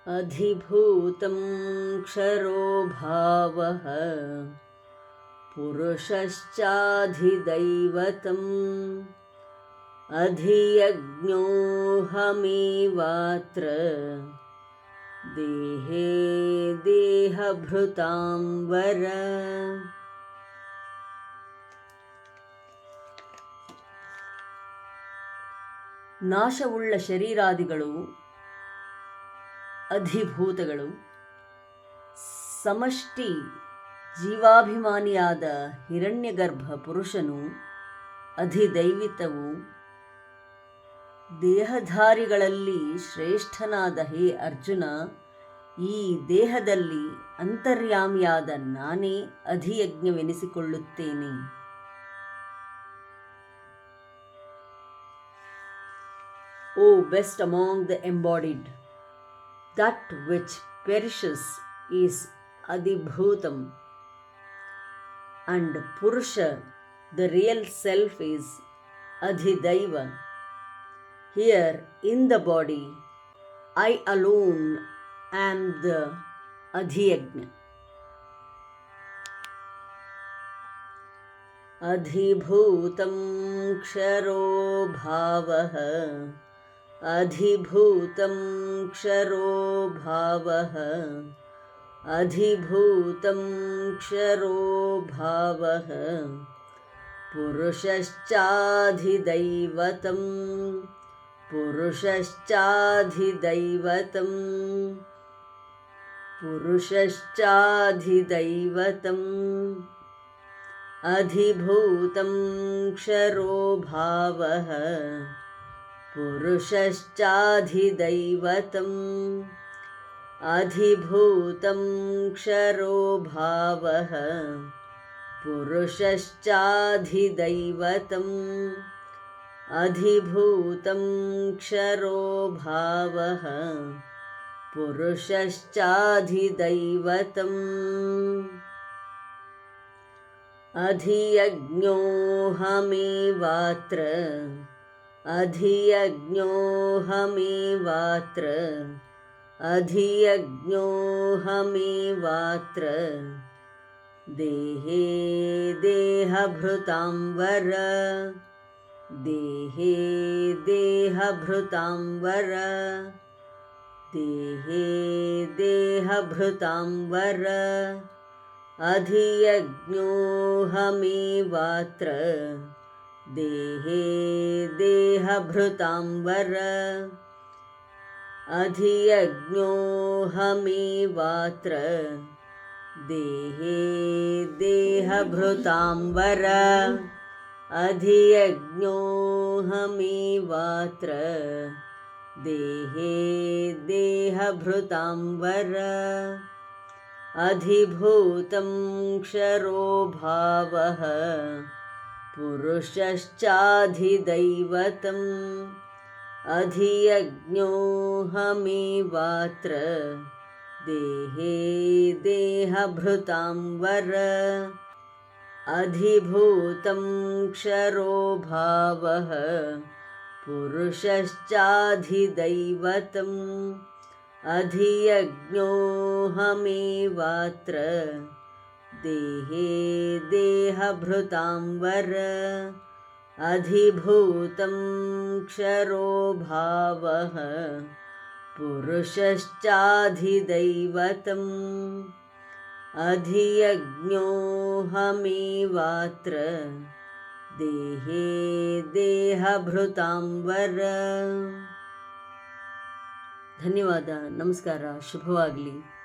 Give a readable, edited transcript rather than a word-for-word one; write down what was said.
अधिभूतं क्षरो भावः पुरुषश्चाधिदैवतम् अधियज्ञोऽहमेवात्र देहे देहभृतां वर. ನಾಶವುಳ್ಳ ಶರೀರಾದಿಗಳು ಅಧಿಭೂತಗಳು. ಸಮಷ್ಟಿ ಜೀವಾಭಿಮಾನಿಯಾದ ಹಿರಣ್ಯಗರ್ಭ ಪುರುಷನು ಅಧಿದೈವಿತವು. ದೇಹಧಾರಿಗಳಲ್ಲಿ ಶ್ರೇಷ್ಠನಾದ ಹೇ ಅರ್ಜುನ, ಈ ದೇಹದಲ್ಲಿ ಅಂತರ್ಯಾಮಿಯಾದ ನಾನೇ ಅಧಿಯಜ್ಞವೆನಿಸಿಕೊಳ್ಳುತ್ತೇನೆ. O best among the embodied, that which perishes is Adhibhutam, and Purusha, the real self, is Adhidaiva. Here in the body, I alone am the Adhiyajna. Adhibhutam ksharo bhavah अधिभूतं क्षरो भावः अधिभूतं क्षरो भावः पुरुषश्चाधिदैवतं पुरुषश्चाधिदैवतं पुरुषश्चाधिदैवतम् अधिभूतं क्षरो भावः पुरुषश्चाधिदैवतम् अधिभूतं क्षरो भावः पुरुषश्चाधिदैवतम् अधिभूतं क्षरो भावः पुरुषश्चाधिदैवतम् अधियज्ञोऽहमेवात्र अधियज्ञोऽहमेवात्र अधियज्ञोऽहमेवात्र देहे देहभृतां वर देहे देहभृतां वर देहे देहभृतां वर अधियज्ञोऽहमेवात्र देहे देहभृतां वर अधियज्ञोऽहमेवात्र देहे देहभृतां वर अधियज्ञोऽहमेवात्र देहे देहभृतां वर अधिभूतं क्षरो भावः पुरुषश्चाधिदैवतम् अधियज्ञोऽहमेवात्र देहे देहभृतां वर अधिभूतं क्षरो भावः पुरुषश्चाधिदैवतम् अधियज्ञोऽहमेवात्र देहे देहभृतां वर अधिभूतं क्षरो भावः पुरुषश्चाधिदैवतम् अधियज्ञोऽहमेवात्र देहे देहभृतां वर. ಧನ್ಯವಾದ. ನಮಸ್ಕಾರ. ಶುಭವಾಗಲಿ.